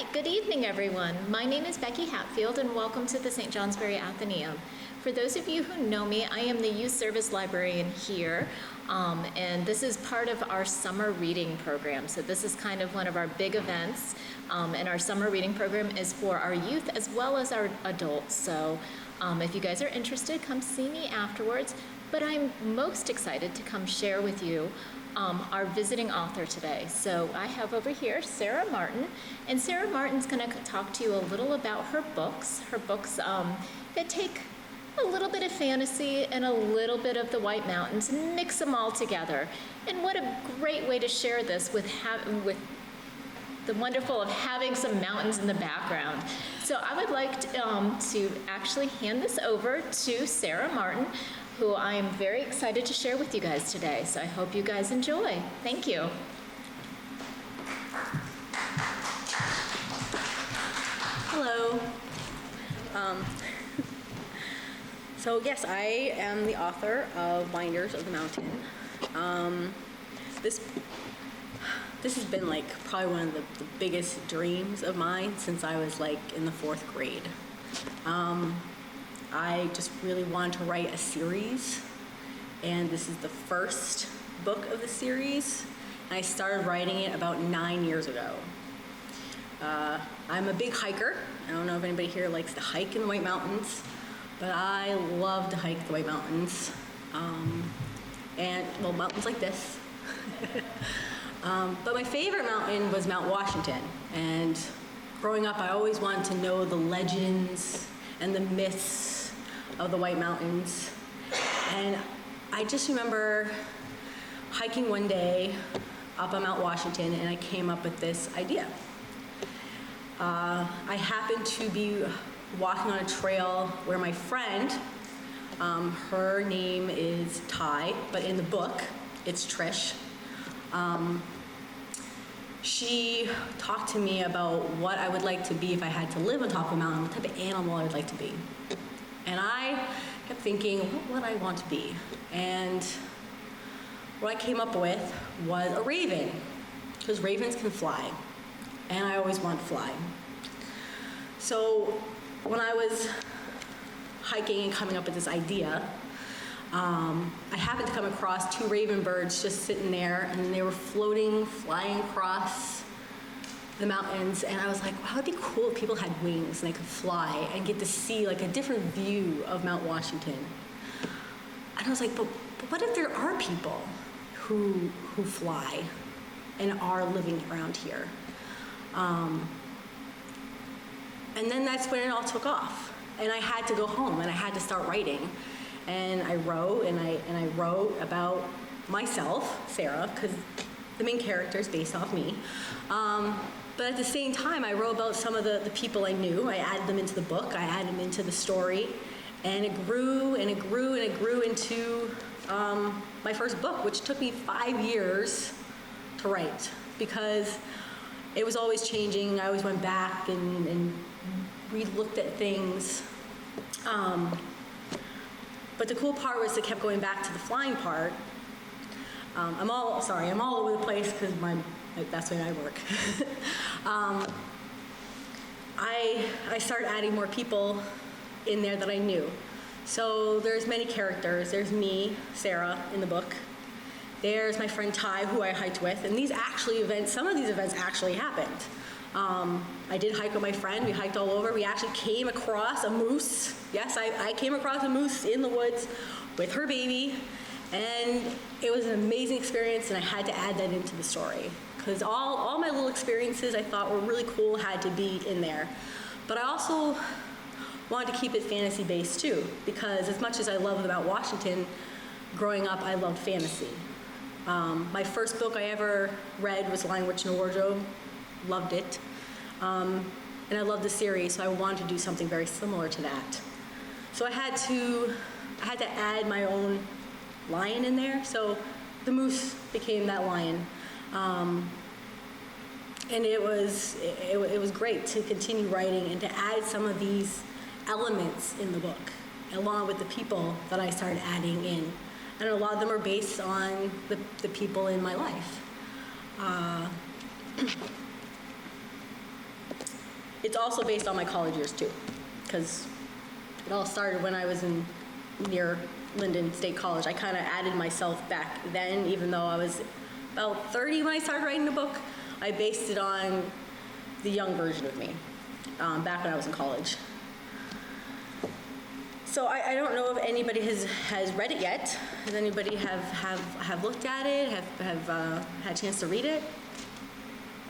right, good evening everyone. My name is Becky Hatfield and welcome to the St. Johnsbury Athenaeum. For those of you who know me, I am the youth service librarian here, and this is part of our summer reading program. So this is kind of one of our big events, and our summer reading program is for our youth as well as our adults. So if you guys are interested, come see me afterwards. But I'm most excited to come share with you our visiting author today. So I have over here Sara Martin, and Sara Martin's going to talk to you a little about her books. Her books that take a little bit of fantasy and a little bit of the White Mountains and mix them all together. And what a great way to share this with the wonderful of having some mountains in the background. So I would like to actually hand this over to Sara Martin, who I am very excited to share with you guys today. So I hope you guys enjoy. Thank you. Hello. So yes, I am the author of Winders of the Mountain. This has been like probably one of the biggest dreams of mine since I was like in the 4th grade. I just really wanted to write a series, and this is the first book of the series, and I started writing it about 9 years ago. I'm a big hiker. I don't know if anybody here likes to hike in the White Mountains, but I love to hike the White Mountains, and well, mountains like this. But my favorite mountain was Mount Washington, and growing up I always wanted to know the legends and the myths of the White Mountains. And I just remember hiking one day up on Mount Washington, and I came up with this idea. I happened to be walking on a trail where my friend, her name is Ty, but in the book it's Trish. She talked to me about what I would like to be if I had to live on top of a mountain, what type of animal I would like to be. And I kept thinking, what would I want to be? And what I came up with was a raven, because ravens can fly, and I always wanted to fly. So when I was hiking and coming up with this idea, I happened to come across 2 raven birds just sitting there, and they were floating, flying across the mountains, and I was like, wow, it'd be cool if people had wings and they could fly and get to see like a different view of Mount Washington. And I was like, but what if there are people who fly and are living around here? And then that's when it all took off, and I had to go home and I had to start writing. And I wrote and I wrote about myself, Sara, because the main character is based off me. But at the same time, I wrote about some of the people I knew. I added them into the book, I added them into the story, and it grew and it grew and it grew into my first book, which took me 5 years to write, because it was always changing. I always went back and re-looked at things. But the cool part was it kept going back to the flying part. I'm all over the place because that's the way I work. I started adding more people in there that I knew. So there's many characters. There's me, Sara, in the book. There's my friend Ty, who I hiked with, and some of these events actually happened. I did hike with my friend. We hiked all over. We actually came across a moose. Yes, I came across a moose in the woods with her baby, and it was an amazing experience, and I had to add that into the story, because all my little experiences I thought were really cool had to be in there. But I also wanted to keep it fantasy based too, because as much as I love Mount Washington, growing up I loved fantasy. My first book I ever read was Lion, Witch, and the Wardrobe. Loved it. And I loved the series, so I wanted to do something very similar to that. So I had to add my own lion in there, so the moose became that lion. And it was great to continue writing and to add some of these elements in the book, along with the people that I started adding in. And a lot of them are based on the people in my life. It's also based on my college years too, because it all started when I was near Linden State College. I kind of added myself back then, even though I was about 30 when I started writing the book. I based it on the young version of me, back when I was in college. So I don't know if anybody has read it yet. Does anybody have looked at it? Have had a chance to read it?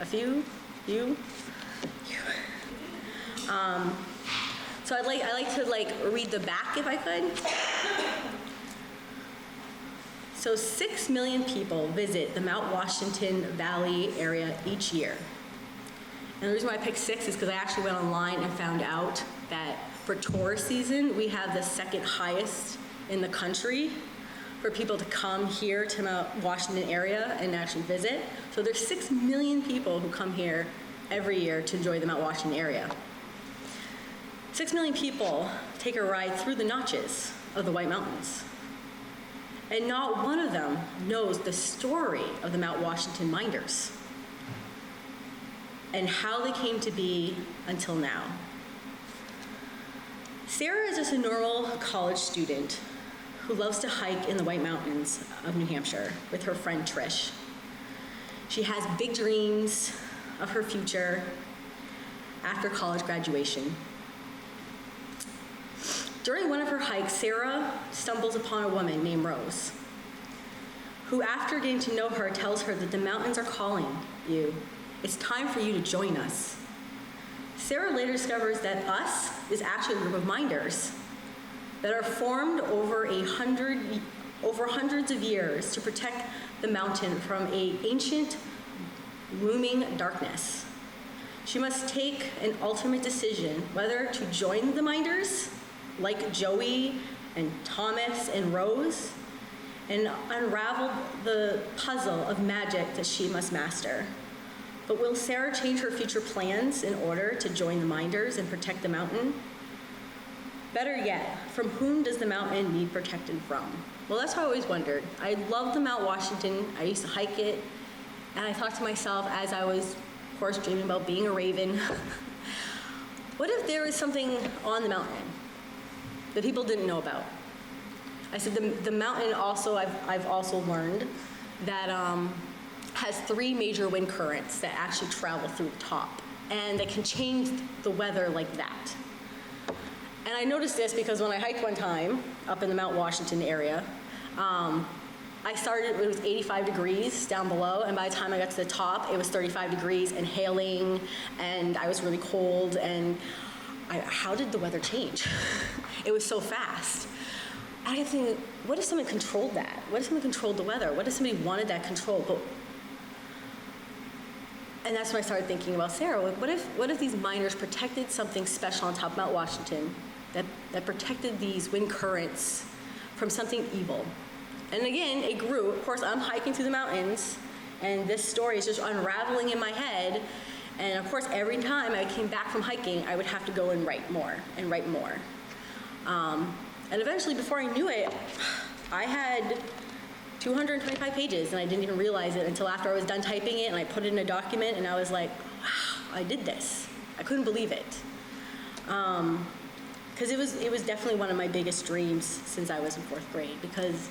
A few? You? So I'd like to read the back if I could. So 6 million people visit the Mount Washington Valley area each year. And the reason why I picked 6 is because I actually went online and found out that for tourist season, we have the second highest in the country for people to come here to Mount Washington area and actually visit. So there's 6 million people who come here every year to enjoy the Mount Washington area. 6 million people take a ride through the notches of the White Mountains. And not one of them knows the story of the Mount Washington Minders and how they came to be until now. Sara is just a normal college student who loves to hike in the White Mountains of New Hampshire with her friend Trish. She has big dreams of her future after college graduation. During one of her hikes, Sara stumbles upon a woman named Rose, who after getting to know her tells her that the mountains are calling you. It's time for you to join us. Sara later discovers that us is actually a group of minders that are formed over hundreds of years to protect the mountain from an ancient looming darkness. She must take an ultimate decision whether to join the minders like Joey and Thomas and Rose and unravel the puzzle of magic that she must master. But will Sara change her future plans in order to join the minders and protect the mountain? Better yet, from whom does the mountain need protected from? Well, that's what I always wondered. I loved the Mount Washington. I used to hike it, and I thought to myself as I was, of course, dreaming about being a raven, what if there was something on the mountain that people didn't know about? I said the mountain also, I've also learned that has 3 major wind currents that actually travel through the top, and that can change the weather like that. And I noticed this because when I hiked one time up in the Mount Washington area, I started, it was 85 degrees down below, and by the time I got to the top, it was 35 degrees and hailing, and I was really cold, and how did the weather change? It was so fast. I kept thinking, what if someone controlled that? What if someone controlled the weather? What if somebody wanted that control? And that's when I started thinking about Sara. What if these miners protected something special on top of Mount Washington that protected these wind currents from something evil? And again, it grew. Of course, I'm hiking through the mountains, and this story is just unraveling in my head. And of course, every time I came back from hiking, I would have to go and write more and write more. And eventually, before I knew it, I had 225 pages, and I didn't even realize it until after I was done typing it, and I put it in a document, and I was like, wow, I did this. I couldn't believe it. Because it was definitely one of my biggest dreams since I was in 4th grade, because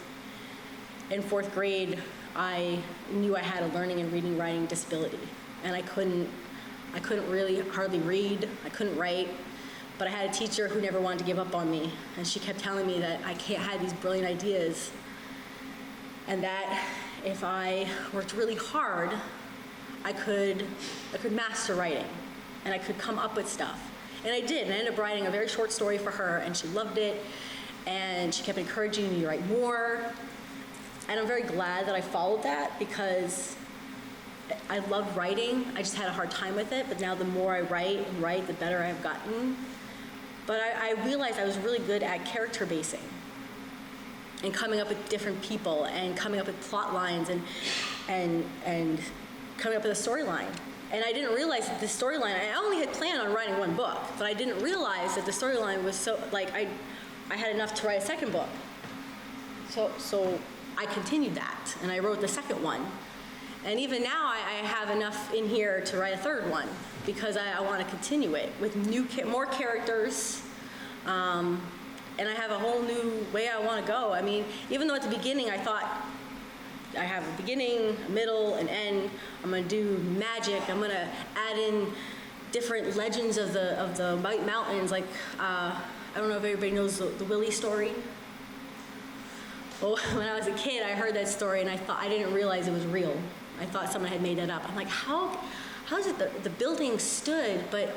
in 4th grade, I knew I had a learning and reading writing disability, and I couldn't really hardly read, I couldn't write, but I had a teacher who never wanted to give up on me, and she kept telling me that I had these brilliant ideas, and that if I worked really hard, I could master writing, and I could come up with stuff. And I did, and I ended up writing a very short story for her, and she loved it, and she kept encouraging me to write more. And I'm very glad that I followed that, because I loved writing. I just had a hard time with it, but now the more I write, the better I've gotten. But I realized I was really good at character basing and coming up with different people and coming up with plot lines and coming up with a storyline. And I didn't realize that the storyline, I only had planned on writing one book, but I didn't realize that the storyline was so, like, I had enough to write a second book. So I continued that, and I wrote the second one. And even now, I have enough in here to write a third one because I want to continue it with more characters. And I have a whole new way I want to go. I mean, even though at the beginning I thought I have a beginning, a middle, an end, I'm going to do magic, I'm going to add in different legends of the White Mountains. Like, I don't know if everybody knows the Willie story. Well, when I was a kid, I heard that story and I didn't realize it was real. I thought someone had made that up. I'm like, how is it the building stood, but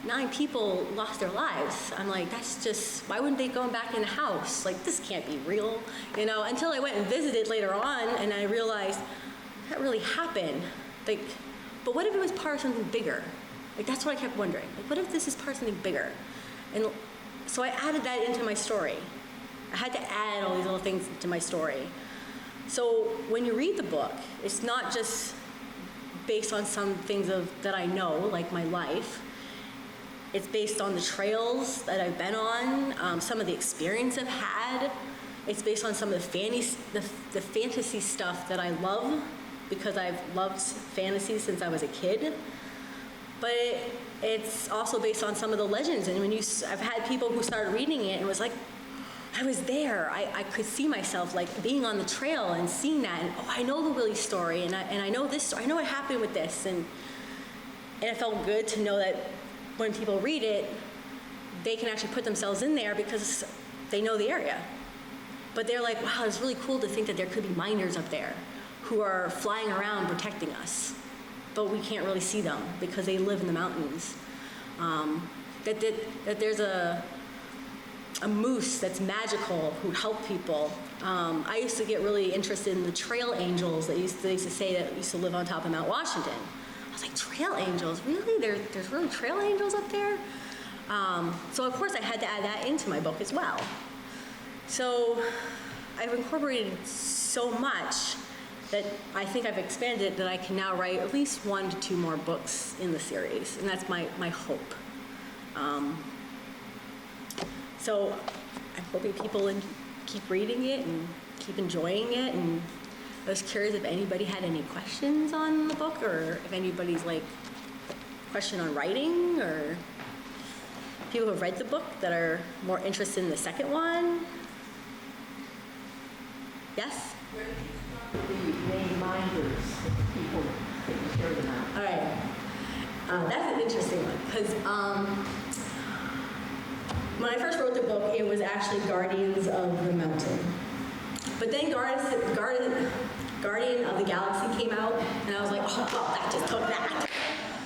9 people lost their lives? I'm like, that's just, why wouldn't they go back in the house? Like, this can't be real, you know, until I went and visited later on and I realized that really happened. Like, but what if it was part of something bigger? Like, that's what I kept wondering. Like, what if this is part of something bigger? And so I added that into my story. I had to add all these little things to my story. So when you read the book, it's not just based on some things that I know, like my life. It's based on the trails that I've been on, some of the experience I've had. It's based on some of the fantasy stuff that I love, because I've loved fantasy since I was a kid. But it's also based on some of the legends. And I've had people who started reading it and was like, I was there. I could see myself like being on the trail and seeing that. And I know the Willie story, and I know this story. I know what happened with this. And it felt good to know that when people read it, they can actually put themselves in there because they know the area. But they're like, wow, it's really cool to think that there could be miners up there who are flying around protecting us, but we can't really see them because they live in the mountains. That there's a moose that's magical who help people. I used to get really interested in the trail angels they used to say that used to live on top of Mount Washington. I was like, trail angels? Really? There's really trail angels up there? So of course I had to add that into my book as well. So I've incorporated so much that I think I've expanded that I can now write at least 1 to 2 more books in the series, and that's my hope. So I'm hoping people keep reading it and keep enjoying it. And I was curious if anybody had any questions on the book, or if anybody's like question on writing, or people who have read the book that are more interested in the second one. Yes? Where did you start with the name minders, people that you hear them out? All right. That's an interesting one, because when I first wrote the book, it was actually Guardians of the Mountain. But then Guardian of the Galaxy came out, and I was like, oh, well, that just took that.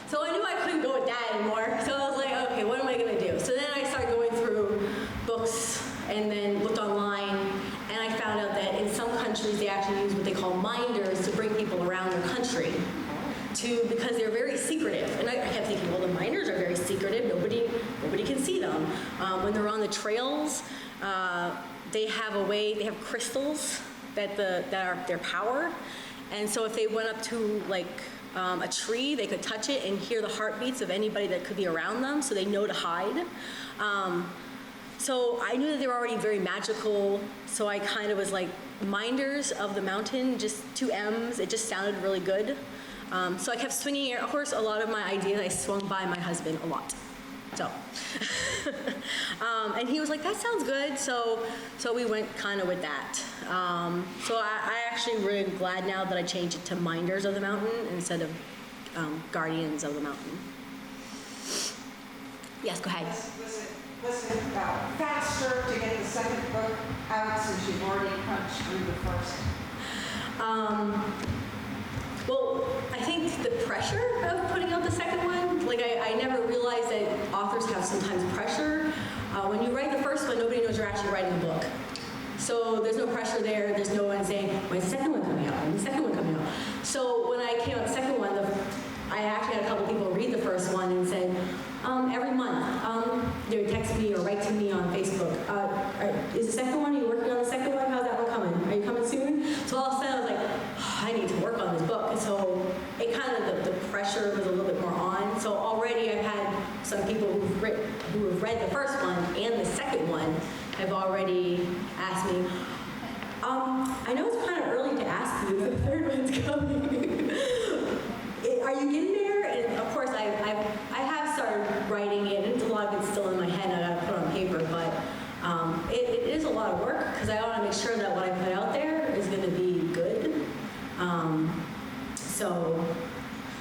So I knew I couldn't go with that anymore. So I was like, okay, what am I going to do? So then I started going through books and then looked online, and I found out that in some countries they actually use what they call minders to bring people around their country. Because they're very secretive. And I kept thinking, well, the miners are very secretive. Nobody can see them. When they're on the trails, they have crystals that are their power. And so if they went up to like a tree, they could touch it and hear the heartbeats of anybody that could be around them, so they know to hide. So I knew that they were already very magical, so I kind of was like, Minders of the Mountain, just 2 M's, it just sounded really good. So I kept swinging it. Of course, a lot of my ideas I swung by my husband a lot. So, and he was like, that sounds good. So we went kind of with that. So I actually really glad now that I changed it to Minders of the Mountain instead of Guardians of the Mountain. Yes, go ahead. Was it faster to get the second book out since you've already punched through the first? Well, I think the pressure of putting out the second one, like I never realized that authors have sometimes pressure. When you write the first one, nobody knows you're actually writing a book. So there's no pressure there. There's no one saying, when's the second one coming out? When's the second one coming out? So when I came out the second one, I actually had a couple people read the first one and said, every month, they would text me or write to me on Facebook. Is the second one, are you working on the second one? How's that one coming? Are you coming soon? So all of a sudden I was like, oh, I need to work on this book. And so it kind of, the pressure was a little bit more on. So already I've had some people who have read the first one and the second one have already asked me, I know it's kind of early to ask you if the third one's coming.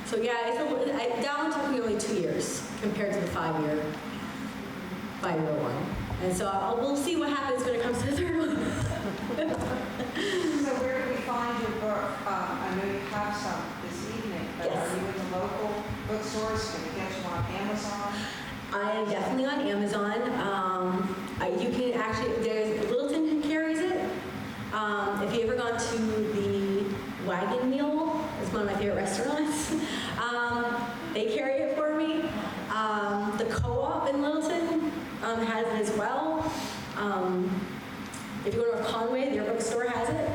So yeah, that one took me only 2 years compared to the 5-year one. And so we'll see what happens when it comes to the third one. So where do we find your book? I know you have some this evening, but Yes. are you in the local bookstores? Can we get you on Amazon? I am definitely on Amazon. You can actually, there's Littleton carries it. If you ever gone to the Wagon Meal, it's one of my favorite restaurants. They carry it for me. The Co-op in Littleton has it as well. If you go to Conway, their bookstore has it.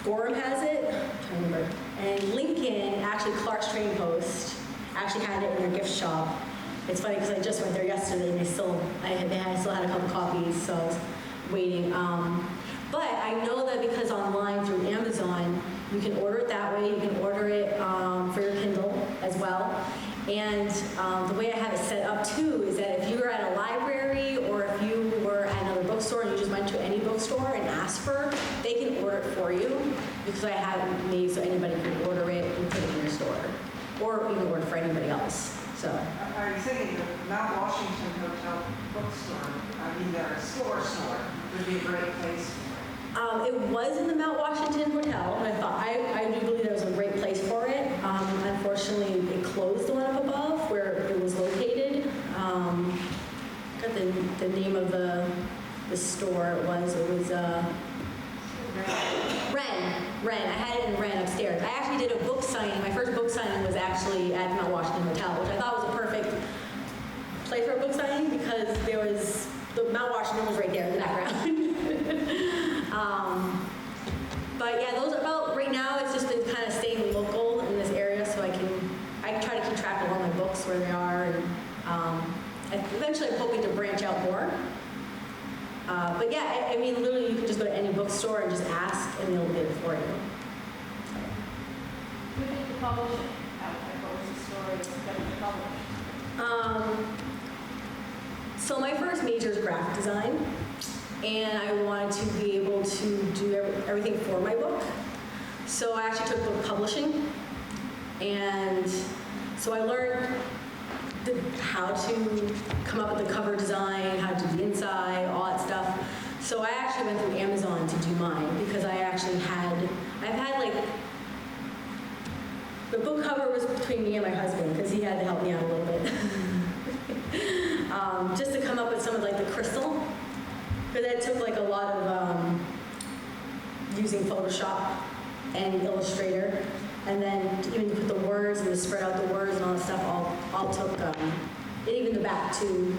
Gorham has it. I'm trying to remember. And Lincoln, actually Clark's Trading Post, actually had it in their gift shop. It's funny because I just went there yesterday and I still had a couple copies, so I was waiting. But I know that because online through Amazon, you can order it that way. You can order it for your Kindle as well. And the way I have it set up too is that if you were at a library or if you were at another bookstore and you just went to any bookstore and asked for, they can order it for you because I have it made so anybody can order it and put it in your store, or even order for anybody else. So. Are you thinking the Mount Washington Hotel bookstore, their store would be a great place? It was in the Mount Washington Hotel, and I do believe that was a great place for it. Unfortunately, it closed the one up above where it was located. Got the name of the store. It was Wren. I had it in Wren upstairs. I actually did a book signing. My first book signing was actually at the Mount Washington Hotel, which I thought was a perfect place for a book signing because the Mount Washington was right there in the background. But yeah, those about right now it's just been kind of staying local in this area, so I try to keep track of all my books where they are, and eventually I'm hoping to branch out more. But yeah, literally you can just go to any bookstore and just ask, and they'll get it for you. Who did you publish it? What was the story that you published? So my first major is graphic design, and I wanted to be able to do everything for my book. So I actually took book publishing, and so I learned how to come up with the cover design, how to do the inside, all that stuff. So I actually went through Amazon to do mine because I've had like, the book cover was between me and my husband because he had to help me out a little bit. Just to come up with some of like the crystal, because that took like a lot of using Photoshop and Illustrator, and then even to put the words and to spread out the words and all that stuff all took, and even the back too,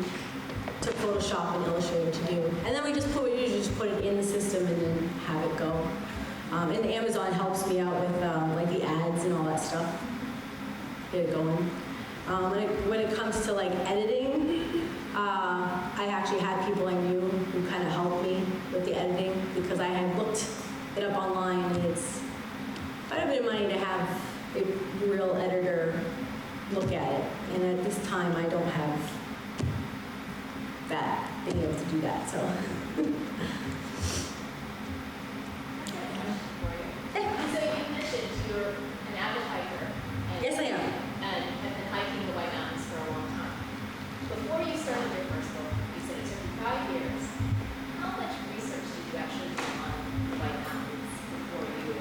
took Photoshop and Illustrator to do. And then we usually just put it in the system and then have it go. And Amazon helps me out with like the ads and all that stuff, get it going. When it comes to like editing, I actually had people I knew who kind of helped me with the editing because I had looked it up online, and it's quite a bit of money to have a real editor look at it. And at this time, I don't have that, being able to do that, so. So you mentioned you're an avid hiker. Yes, I am. And have been hiking the White Mountains for a long time. Before you started your first book, you said it took you 5 years. How much research did you actually do on the White Mountains before you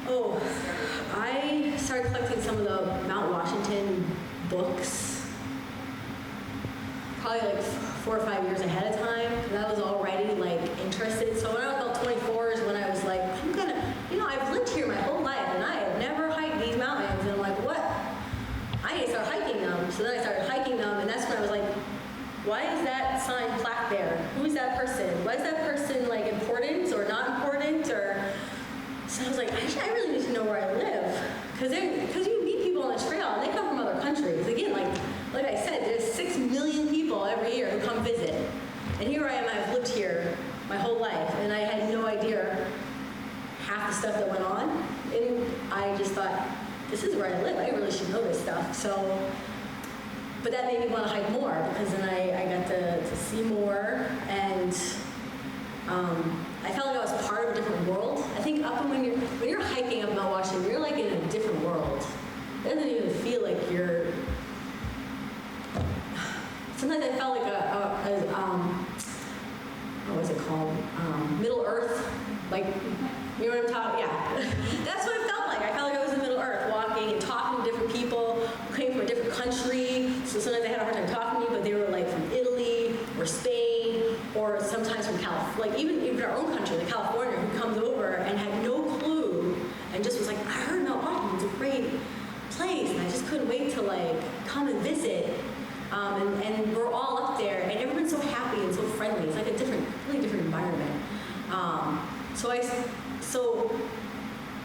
Oh, started? I started collecting some of the Mount Washington books probably like 4 or 5 years ahead of time, because I was already like interested. So when I was about 24 is when I was like, I've lived here my whole life and I have never hiked these mountains. And I'm like, what? I need to start hiking them. So then I started hiking them, and that's when I was like, why is that sign plaque there? Who is that person? Why is that person like important or not important? Or so I was like, I really need to know where I live, because you meet people on the trail and they come from other countries. Again, like I said, there's 6 million people every year who come visit, and here I am. I've lived here my whole life, and I had no idea half the stuff that went on, and I just thought, this is where I live. I really should know this stuff. So, but that made me want to hike more, because then I got to see more, and I felt like I was part of a different world I think up when you're hiking up Mount Washington, you're like in a different world. It doesn't even feel like you're. Sometimes I felt like what was it called? Middle Earth, like, you know what I'm talking? Yeah, that's what it felt like. I felt like I was in Middle Earth, walking and talking to different people who came from a different country. So sometimes they had a hard time talking to me, but they were like from Italy or Spain, or sometimes from California, like even our own country, like California, who comes over and had no clue and just was like, I heard Mount Washington's a great place, and I just couldn't wait to like come and visit. And we're all up there, and everyone's so happy and so friendly. It's like a really different environment. So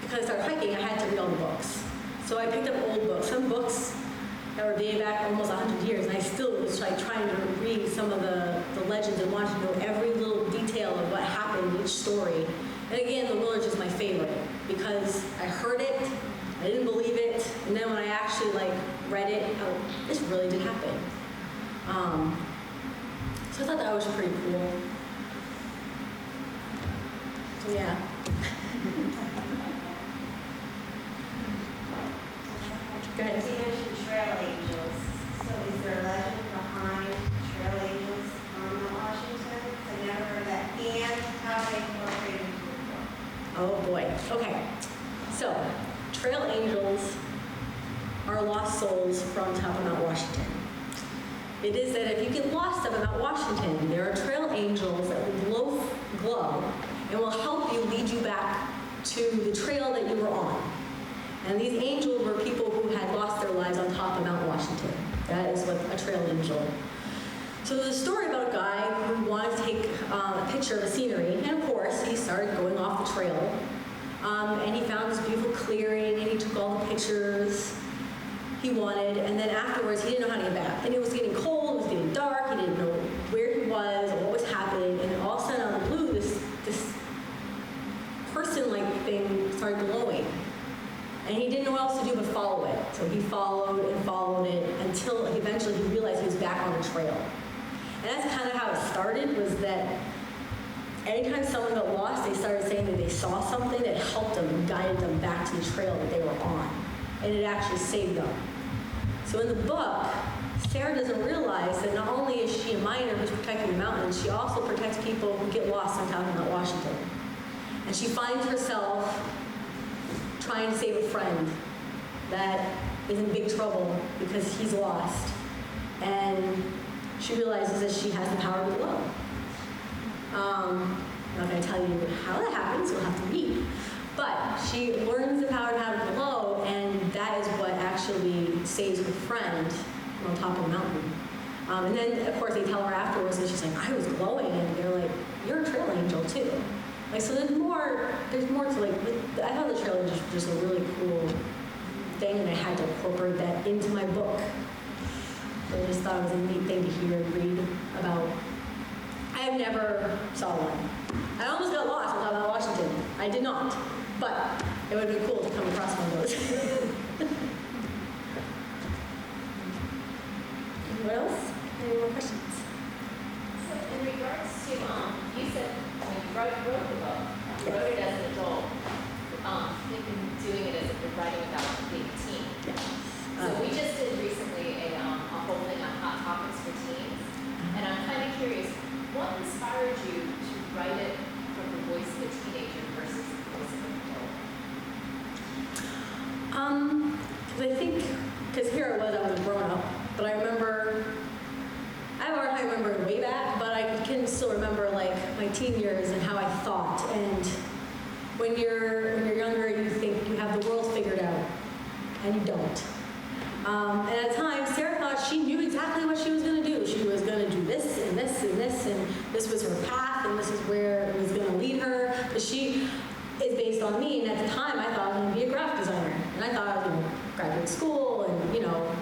because I started hiking, I had to read all the books. So I picked up old books, some books that were dated back almost 100 years, and I still was like trying to read some of the legends and wanted to know every little detail of what happened in each story. And again, the Village is my favorite because I heard it, I didn't believe it, and then when I actually like read it, this really did happen. So I thought that was pretty cool. So yeah. Go ahead. You mentioned trail angels. So is there a legend behind trail angels on Mount Washington? I never heard that. And how they incorporated into the book. Oh boy. Okay. So, trail angels are lost souls from top of Mount Washington. It is that if you get lost up at Mount Washington, there are trail angels that will glow and will help you lead you back to the trail that you were on. And these angels were people who had lost their lives on top of Mount Washington. That is what a trail angel. So there's a story about a guy who wanted to take a picture of the scenery, and of course he started going off the trail. And he found this beautiful clearing, and he took all the pictures he wanted, and then afterwards he didn't know how to get back. And it was getting cold, it was getting dark, he didn't know where he was or what was happening, and all of a sudden out of the blue, this person-like thing started glowing. And he didn't know what else to do but follow it. So he followed and followed it until eventually he realized he was back on the trail. And that's kind of how it started, was that anytime someone got lost, they started saying that they saw something that helped them and guided them back to the trail that they were on. And it actually saved them. So in the book, Sara doesn't realize that not only is she a miner who's protecting the mountains, she also protects people who get lost on top of Mount Washington. And she finds herself trying to save a friend that is in big trouble because he's lost. And she realizes that she has the power to glow. I'm not going to tell you how that happens, you'll have to read. But she learns the power to have a glow, and that is what actually saves her friend on top of the mountain. And then, of course, they tell her afterwards, and she's like, I was glowing, and they're like, you're a trail angel, too. Like, so there's more to, like, I thought the trail angel was just a really cool thing, and I had to incorporate that into my book. So I just thought it was a neat thing to hear and read about. I have never saw one. I almost got lost on top of Washington. I did not. But it would have been cool to come across one of those. What else? Any more questions? So in regards to, you said when you wrote the book, you wrote it as an adult, you've been doing it as if you're writing about being a teen. So we just did recently a whole thing on hot topics for teens, and I'm kind of curious, what inspired you to write it from the voice of a teenager versus the voice of an adult? Because I think, because here I was a grown up, but I remember, I have a hard time remembering way back, but I can still remember like my teen years and how I thought. And when you're younger, you think you have the world figured out, and you don't. And at the time, Sara thought she knew exactly what she was going to do. She was going to do this and this and this, and this was her path, and this is where it was going to lead her. But she is based on me, and at the time, I thought I was going to be a graphic designer. And I thought I was going to graduate school, and, you know,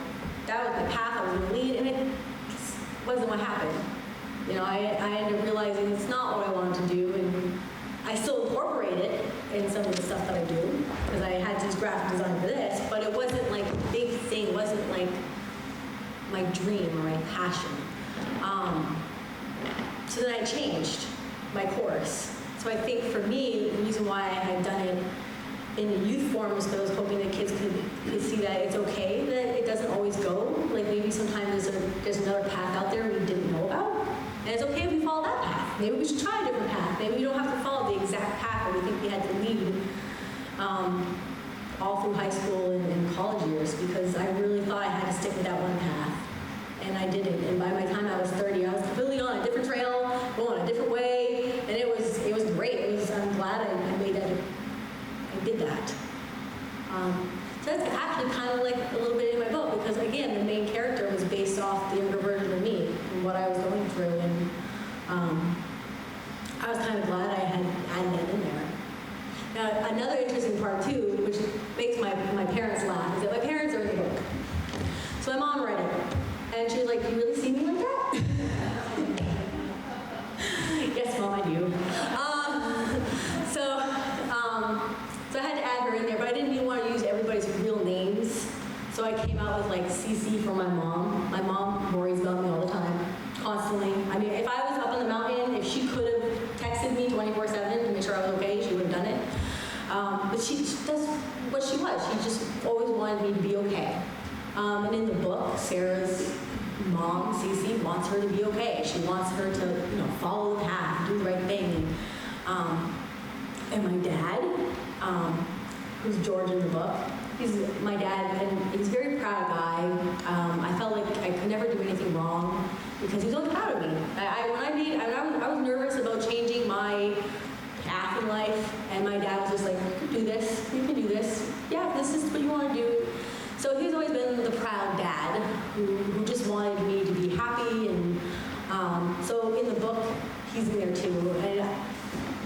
that was the path I was going to lead, and it just wasn't what happened. You know, I ended up realizing it's not what I wanted to do, and I still incorporate it in some of the stuff that I do, because I had to use graphic design for this, but it wasn't like a big thing. It wasn't like my dream or my passion. So then I changed my course So I think for me, the reason why I had done it in the youth form was because I was hoping that kids could see that it's okay, that it doesn't always go. Like maybe sometimes there's another path out there we didn't know about. And it's okay if we follow that path. Maybe we should try a different path. Maybe we don't have to follow the exact path that we think we had to lead all through high school and college years, because I really thought I had to stick with that one path. And I didn't. And by my time I was 30, I was completely on a different trail, going a different way, and it was great. I'm glad I made that. I did that. So that's actually kind of like a little bit in my book, because again, the main character was based off the younger version of me and what I was going through, and I was kind of glad I had added that in there. Now, another interesting part too, which makes my parents laugh, is that my parents are in the book. So my mom read it, and she was like, "You really see me like that?" Yes, Mom, I do. So I had to add her in there, but I didn't even want to use everybody's real names. So I came out with like CC for my mom. My mom worries about me all the time, constantly. I mean, if I was up on the mountain, if she could have texted me 24/7 to make sure I was okay, she would have done it. But that's what she was. She just always wanted me to be okay. And in the book, Sarah's mom, Cece, wants her to be okay. She wants her to, follow the path, do the right thing. And my dad, who's George in the book, he's my dad, and he's a very proud guy. I felt like I could never do anything wrong because he's always proud of me. I was nervous about changing my path in life, and my dad was just like, "You can do this. You can do this. Yeah, this is what you want to do." So he's always been the proud dad who just wanted me to be happy, and so in the book, he's in there too. And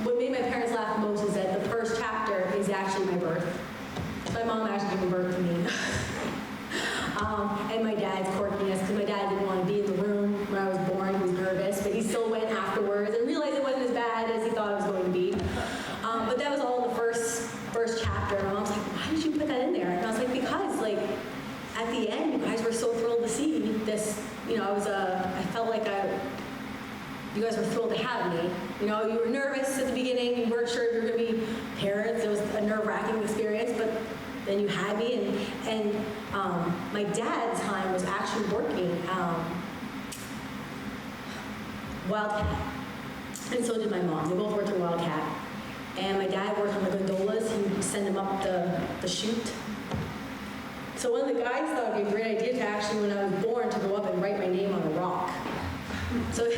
what made my parents laugh most is that the first chapter is actually my birth. My mom actually gave birth to me. And my dad's quirkiness, because my dad didn't want to be in the room when I was born. He was nervous, but he still went afterwards and realized it wasn't as bad as he thought it was going to be. But that was all in the first chapter. And I was like, "Why did you put that in there?" And I was like, "Because, at the end, you guys were so thrilled to see this. I felt like you guys were thrilled to have me. You were nervous at the beginning. You weren't sure if you were going to be parents. It was a nerve-wracking experience, but then you had me." And my dad's time was actually working Wildcat, and so did my mom. They both worked at Wildcat. And my dad worked on the gondolas. He would send them up the chute. So one of the guys thought it'd be a great idea to actually, when I was born, to go up and write my name on a rock. So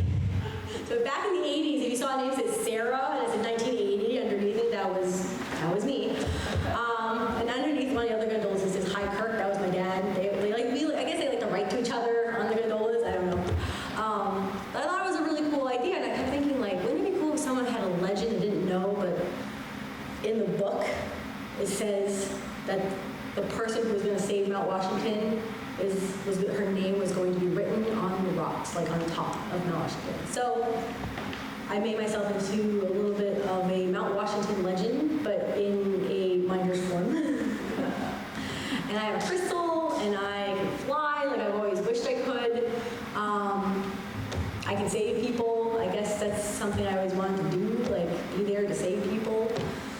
back in the 80s, if you saw a name that said Sarah, and it said 1980 underneath it, that was me. And underneath one of the other gondolas it says "Hi Kirk." That was my dad. I guess they like to write to each other on the gondolas. I don't know. But I thought it was a really cool idea, and I kept thinking, wouldn't it be cool if someone had a legend I didn't know, but in the book it says that the person who was going to save Mount Washington her name was going to be written on the rocks, on top of Mount Washington. So I made myself into a little bit of a Mount Washington legend, but in a minder's form. And I have a crystal, and I can fly like I've always wished I could. I can save people. I guess that's something I always wanted to do, be there to save people.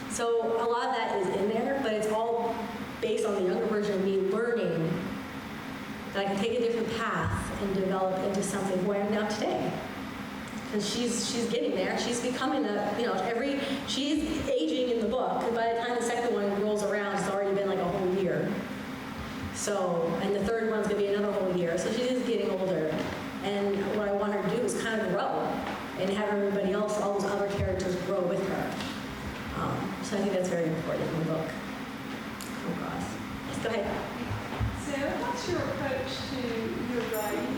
So a lot of that is in there, but it's all based on the younger version of me learning that I can take a different path and develop into something who I am now today. Because she's getting there. She's becoming she's aging in the book. And by the time the second one rolls around, it's already been a whole year. So, and the third one's gonna be another whole year. So she is getting older. And what I want her to do is kind of grow and have everybody else, all those other characters, grow with her. So I think that's very important in the book. Oh gosh. Yes, go ahead. Sarah, what's your approach to your writing?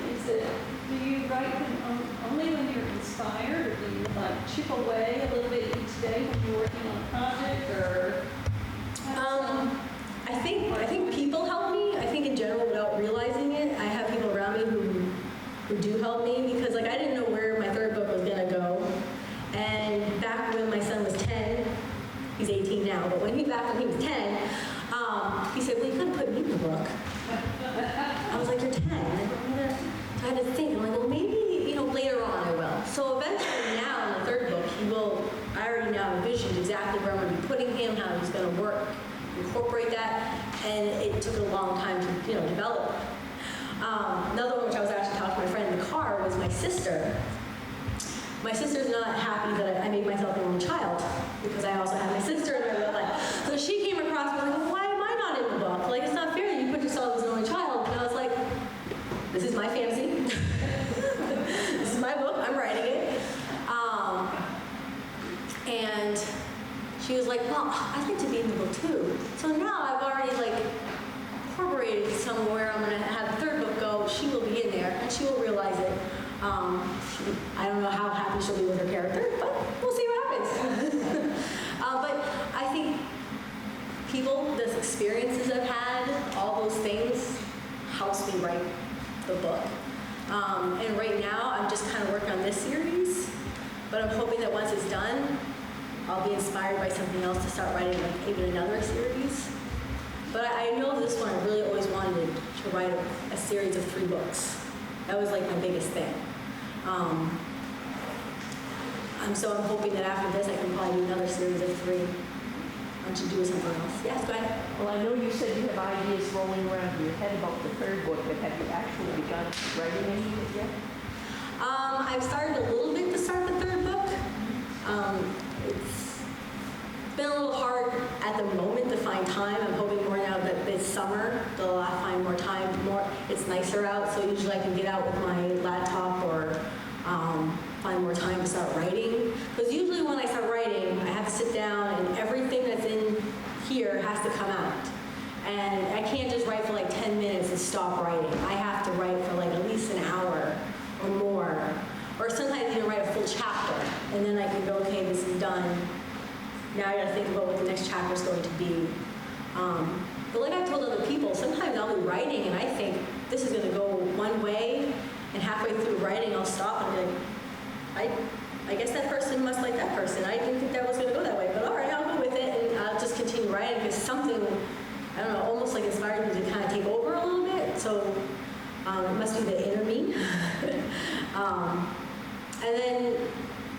Do you write them only when you're inspired, or do you chip away a little bit each day when you're working on a project, or? I think people help me. I think in general, without realizing it, I have people around me who do help me, because I didn't know where my third book was gonna go. And back when my son was 10, he's 18 now, but when he was 10, he said, "Well, you couldn't put me in the book." I was like, "You're 10. So I had to think. I'm like, "Well, maybe later on I will." So eventually now in the third book, I already that, and it took a long time to, develop. Another one which I was actually talking to my friend in the car was my sister. My sister's not happy that I made myself an only child, because I also have my sister in my real life. So she came across and was like, well, why am I not in the book? Like, it's not fair that you put yourself as an only child. And I was like, this is my fantasy. This is my book, I'm writing it. And she was like, well, I'd like to be in the book too. So now I've already incorporated somewhere I'm gonna have the third book go. She will be in there and she will realize it. I don't know how happy she'll be with her character, but we'll see what happens. But I think the experiences I've had, all those things, helps me write the book. And right now, I'm just kind of working on this series, but I'm hoping that once it's done, I'll be inspired by something else to start writing even another series. But I know this one, I really always wanted to write a series of 3 books. That was my biggest thing. So I'm hoping that after this, I can probably do another series of 3. I should do something else. Yes, go ahead. Well, I know you said you have ideas rolling around in your head about the third book, but have you actually begun writing any of it yet? I've started a little bit to start the third book. It's been a little hard at the moment to find time. I'm hoping more now that it's summer, I'll find more time. It's nicer out, so usually I can get out with my laptop or find more time to start writing. Because usually when I start writing, I have to sit down and everything that's in here has to come out. And I can't just write for 10 minutes and stop writing. I have to write for at least an hour or more. Or sometimes even write a full chapter. And then I can go, okay, this is done. Now I gotta think about what the next chapter is going to be. But like I've told other people, sometimes I'll be writing and I think this is gonna go one way, and halfway through writing I'll stop and be like, I guess that person must like that person. I didn't think that was gonna go that way, but all right, I'll go with it and I'll just continue writing because something, I don't know, almost inspired me to kind of take over a little bit. So it must be the inner me. And then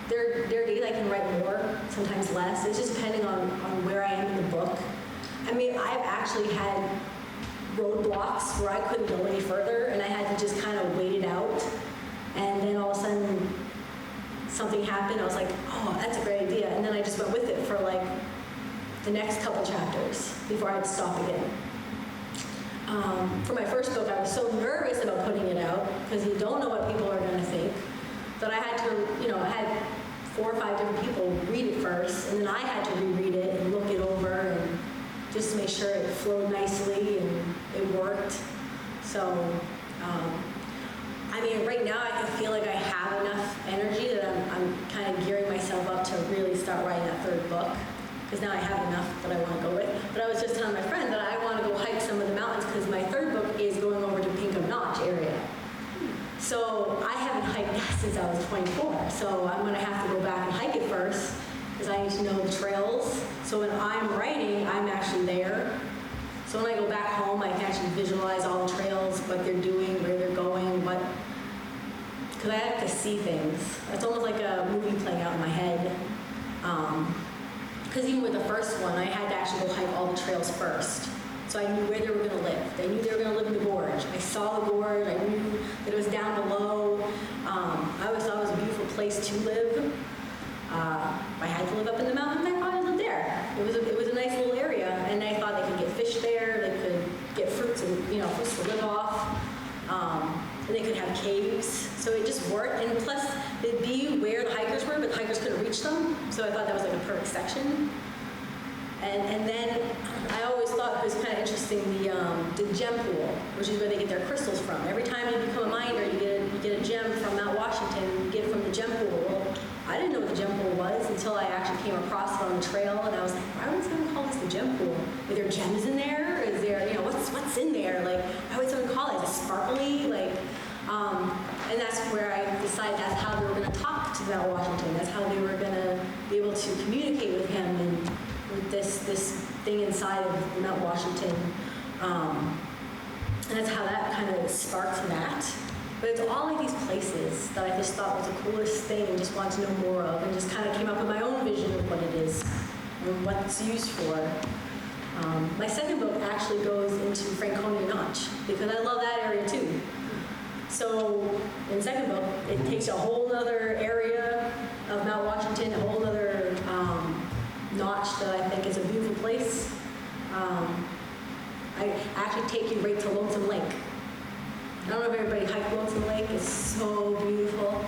there are days I can write more, sometimes less. It's just depending on where I am in the book. I mean, I've actually had roadblocks where I couldn't go any further, and I had to just kind of wait it out. And then all of a sudden, something happened. I was like, oh, that's a great idea. And then I just went with it for the next couple chapters before I had to stop again. For my first book, I was so nervous about putting it out because you don't know what people are going to think. That I had to, I had 4 or 5 different people read it first, and then I had to reread it and look it over and just to make sure it flowed nicely and it worked. So, I mean, right now I feel like I have enough energy that I'm kind of gearing myself up to really start writing that third book, because now I have enough that I want to go with. But I was just telling my friend that I want to go hike some of the mountains because my third book is going over to Pinkham Notch area. So I haven't hiked that since I was 24. So I'm going to have to go back and hike it first because I need to know the trails. So when I'm writing, I'm actually there. So when I go back home, I can actually visualize all the trails, what they're doing, where they're going, because I have to see things. It's almost like a movie playing out in my head. Because even with the first one, I had to actually go hike all the trails first. So I knew where they were going to live. I knew they were going to live in the gorge. I saw the gorge. I knew that it was down below. I always thought it was a beautiful place to live. If I had to live up in the mountains, I probably lived there. It was a nice little area, and I thought they could get fish there. They could get fruits and fruits to live off. And they could have caves. So it just worked. And plus, it'd be where the hikers were, but the hikers couldn't reach them. So I thought that was a perfect section. And then I always thought it was kind of interesting the gem pool, which is where they get their crystals from. Every time you become a miner, you get a gem from Mount Washington. You get it from the gem pool. Well, I didn't know what the gem pool was until I actually came across it on the trail, and I was like, why would someone call this the gem pool? Are there gems in there? Is there, what's in there? Why would someone call it? Is it sparkly? And that's where I decided that's how they were going to talk to Mount Washington. That's how they were going to be able to communicate with him and with this thing inside of Mount Washington. And that's how that kind of sparked that. But it's all these places that I just thought was the coolest thing and just wanted to know more of, and just kind of came up with my own vision of what it is and what it's used for. My second book actually goes into Franconia Notch because I love that area too. So in the second book, it takes a whole other area of Mount Washington, a whole other notch that I think is a beautiful place. I actually take you right to Lonesome Lake. I don't know if everybody hiked Lonesome Lake. It's so beautiful.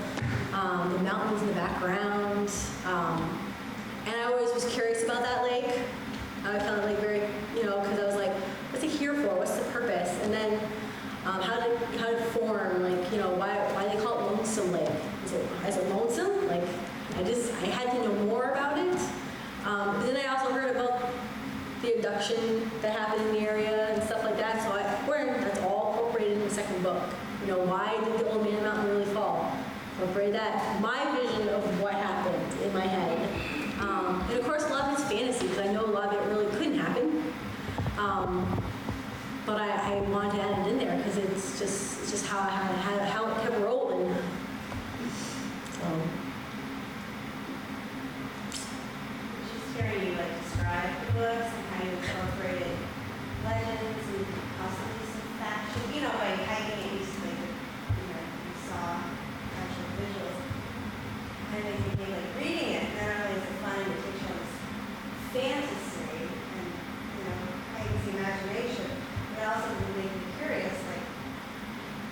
The mountains in the background. And I always was curious about that lake. I found it like very, because I was like, what's it here for? What's the purpose? And then how did it form? Like, why they call it Lonesome Lake? Is it lonesome? Like, I had to know more about it. But then I also heard about the abduction that happened in the area and stuff like that. So that's all incorporated in the second book. Why did the Old Man Mountain really fall? Incorporate that. My vision of what happened in my head. And of course, a lot of it's fantasy because I know a lot of it really couldn't happen. But I wanted to add it in there because it's just how it kept rolling. So. Just hearing you describe the books and how you incorporated legends and possibly some faction, by hiking it, you saw actual visuals. And I think reading it, not only is it fun, it takes you on this fantasy and, heightens the imagination, but also would make me curious,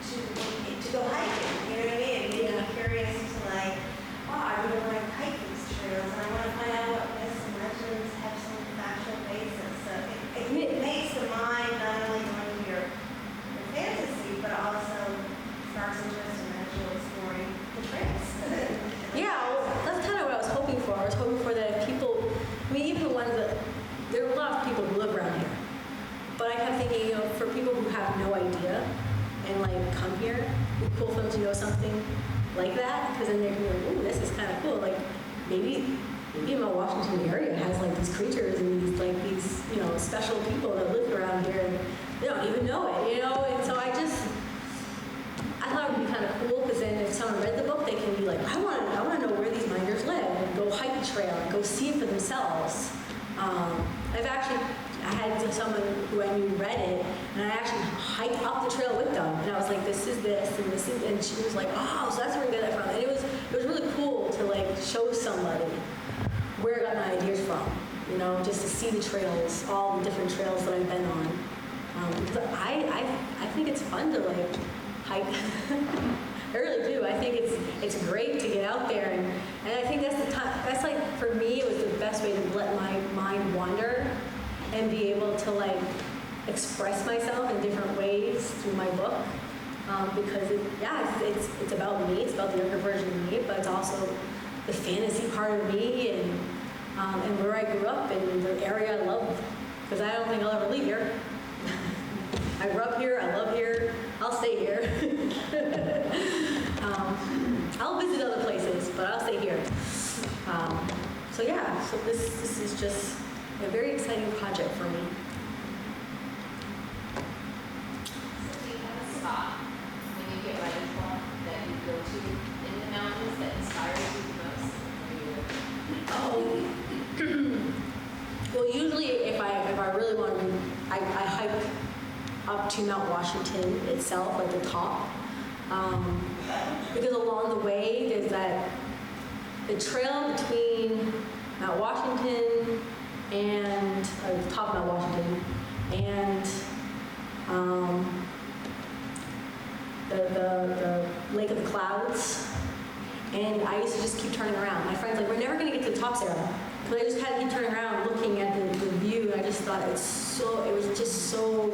to go hiking, you know what I mean? It made me curious to I really want to hike these trails, and I want to find out what myths and legends have some factual basis. So it makes the mind not only going to your fantasy, but also sparks interest in actually exploring the trails. Yeah, well, that's kind of what I was hoping for. I was hoping for that people, even the ones that, there are a lot of people who live around here. But I kept thinking, for people who have no idea and come here, it'd be cool for them to know something like that, because then they're going to be like, ooh, this is kind of cool. Maybe in my Washington area has these creatures and these special people that live around here and they don't even know it, And so I thought it would be kind of cool because then if someone read the book, they can be like, I want to know where these minders live and go hike the trail and go see it for themselves. I had someone who I knew read it, and I actually hiked up the trail with them, and I was like, this is this, and this is, and she was like, oh, so that's where you get that from. And it was really cool to show somebody where I got my ideas from, just to see the trails, all the different trails that I've been on. But I think it's fun to hike. I really do. I think it's great to get out there, and I think that's the time. That's for me, it was the best way to let my mind wander and be able to express myself in different ways through my book. Because it's about me. It's about the younger version of me, but it's also the fantasy part of me and where I grew up and the area I love. Because I don't think I'll ever leave here. I grew up here. I love here. I'll stay here. I'll visit other places, but I'll stay here. So this is just a very exciting project for me. So do you have a spot when you get ready for that you go to in the mountains that inspires you the most? Well, usually if I really want to, I hike up to Mount Washington itself, the top, because along the way there's the trail between Mount Washington and the top of Mount Washington and the Lake of the Clouds, and I used to just keep turning around. My friends we're never going to get to the top, Sarah. But I just had to keep turning around, looking at the view, and I just thought it was just so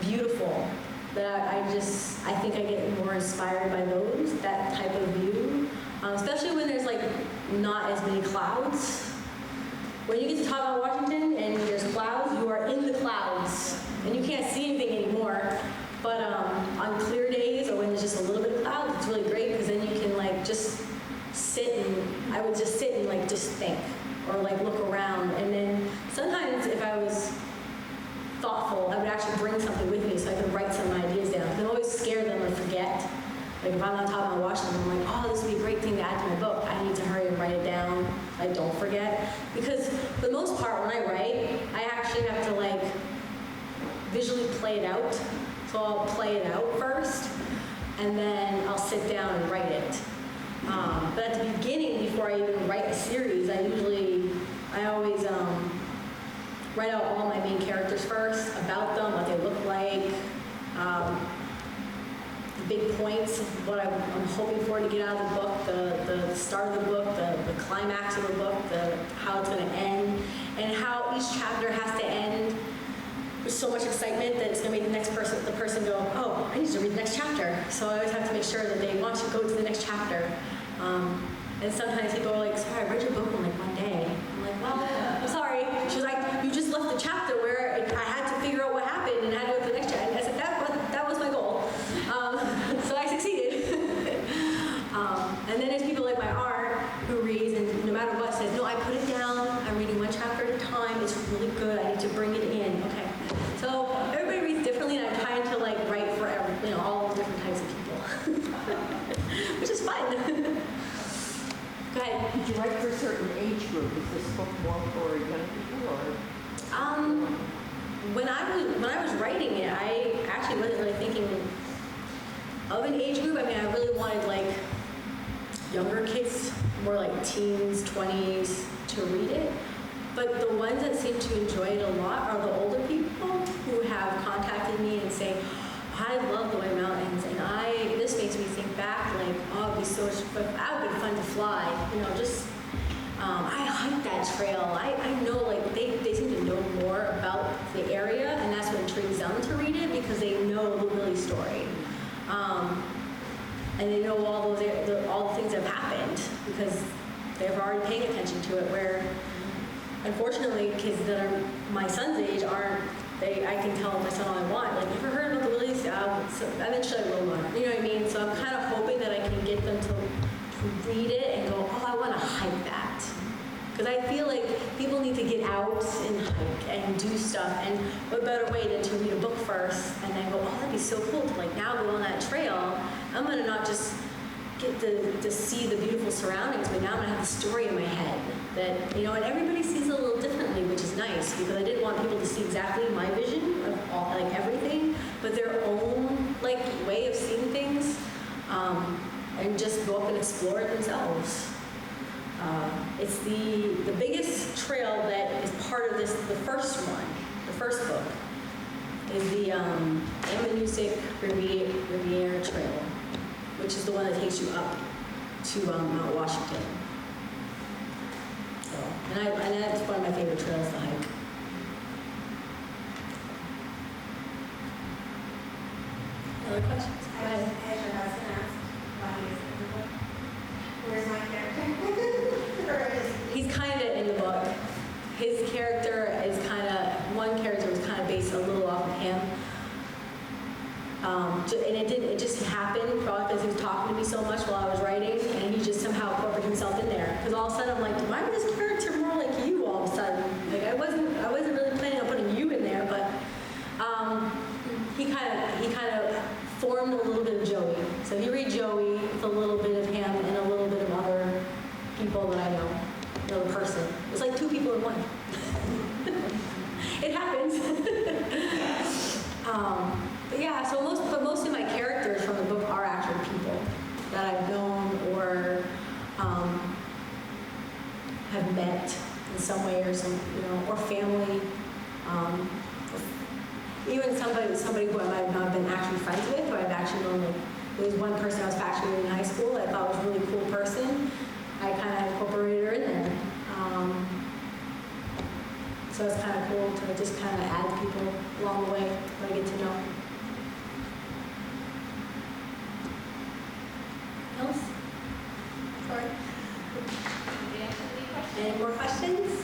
beautiful that I think I get more inspired by that type of view, especially when there's not as many clouds. When you get to the top of Washington and there's clouds, you are in the clouds, and you can't see anything anymore. But on clear days or when there's just a little bit of clouds, it's really great because then you can just sit and I would just sit and just think or look around. And then sometimes if I was thoughtful, I would actually bring something with me so I could write some ideas down. I'm always scared that I'm going to forget. If I'm on top of my Washington, I'm oh, this would be a great thing to add to my book. I need to hurry and write it down. I don't forget. Because for the most part, when I write, I actually have to like visually play it out. So I'll play it out first, and then I'll sit down and write it. But at the beginning, before I even write a series, I always write out all my main characters first, about them, what they look like, the big points of what I'm hoping for to get out of the book, the start of the book, the climax of the book, how it's going to end, and how each chapter has to end with so much excitement that it's going to make the person go, oh, I need to read the next chapter. So I always have to make sure that they want to go to the next chapter. And sometimes people are like, sorry, I read your book in like one day. I'm like, well, I'm sorry. She was like, you just left the chapter where I had to figure out what happened and had to go to the next chapter. And I said, that was my goal. So I succeeded. And then there's people like my aunt who reads and no matter what says, no, I put it down. I'm reading one chapter at a time. It's really good. I need to bring it in. Okay. So everybody reads differently, and I'm trying to like write for all different types of people, which is fun. Go ahead. Did you write for a certain age group? Is this book more for young people or? When I was writing it, I actually wasn't really thinking of an age group. I mean, I really wanted like younger kids, more like teens, 20s, to read it. But the ones that seem to enjoy it a lot are the older people who have contacted me and say, I love the White Mountains, and this makes me think back, like, oh, it'd be so that would be fun to fly, I hiked that trail. I know, like, they seem to know more about the area, and that's what intrigues them to read it, because they know the Willie story. And they know all the things that have happened, because they're already paying attention to it, where, unfortunately, kids that are my son's age aren't. I can tell my son all I want. Like, ever heard about the Willies? So eventually I will learn. You know what I mean? So I'm kind of hoping that I can get them to read it and go, oh, I want to hike that. Because I feel like people need to get out and hike and do stuff. And what better way than to read a book first and then go, oh, that'd be so cool to like now go on that trail. I'm going to not just get to see the beautiful surroundings, but now I'm going to have the story in my head. That, and everybody sees it a little differently, which is nice, because I didn't want people to see exactly my vision of all, like everything, but their own like way of seeing things, and just go up and explore it themselves. It's the biggest trail that is part of the first book, is the Athenaeum Riviera Trail, which is the one that takes you up to Mount Washington. So, and that's one of my favorite trails to hike. Other questions? Go I ahead. was going to ask why he is in the book. Where's my character? Or is He's kind of in the book. His character is one character was kind of based a little off of him. And it just happened, probably because he was talking to me so much while I was writing, and he just somehow incorporated himself in there. Because all of a sudden I'm like, why is this character more like you all of a sudden? Like I wasn't really planning on putting you in there, but he kind of formed a little bit of Joey. So if you read Joey, it's a little bit of him and a little bit of other people that I know, another person. It's like two people in one. It happens. But yeah, so most of my characters from the book are actual people that I've known or have met in some way or or family. Even somebody who I might have not been actually friends with, who I've actually known. Like, there was one person I was actually in high school that I thought was a really cool person. I kind of incorporated her in there. So it's kind of cool to just kind of add people along the way that I get to know. Else? Sorry. Any more questions?